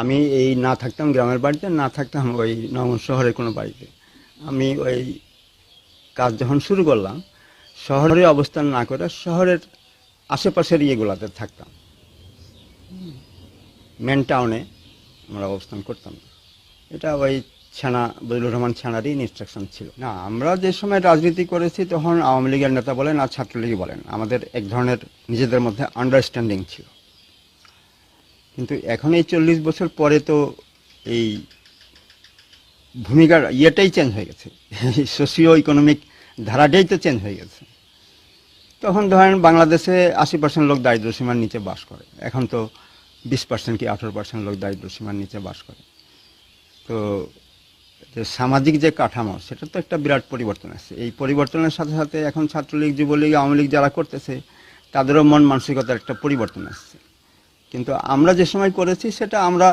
আমি এই না থাকতাম গ্রামের বাড়িতে, না থাকতাম ওই নগর শহরের কোনো বাড়িতে। আমি ওই কাজ যখন শুরু করলাম, শহরে অবস্থান না করে শহরের আশেপাশের ইয়েগুলাতে থাকতাম, মেন টাউনে আমরা অবস্থান করতাম না। এটা ওই ছানা বদিউর রহমান ছানারই ইনস্ট্রাকশন ছিল। না, আমরা যে সময় রাজনীতি করেছি তখন আওয়ামী লীগের নেতা বলেন আর ছাত্রলীগ বলেন, আমাদের এক ধরনের নিজেদের মধ্যে আন্ডারস্ট্যান্ডিং ছিল। কিন্তু এখন এই 40 বছর পরে তো এই ভূমিকার ইয়েটাই চেঞ্জ হয়ে গেছে, সোশিও ইকোনমিক ধারাটাই তো চেঞ্জ হয়ে গেছে। তখন ধরেন বাংলাদেশে 80% লোক দারিদ্র্যসীমার নিচে বাস করে, এখন তো 20% কি 18% লোক দারিদ্র্যসীমার নিচে বাস করে। তো যে সামাজিক যে কাঠামো, সেটা তো একটা বিরাট পরিবর্তন আসছে। এই পরিবর্তনের সাথে সাথে এখন ছাত্রলীগ, যুবলীগ, আওয়ামী লীগ যারা করতেছে তাদেরও মন মানসিকতার একটা পরিবর্তন আসছে। কিন্তু আমরা যে সময় করেছি সেটা আমরা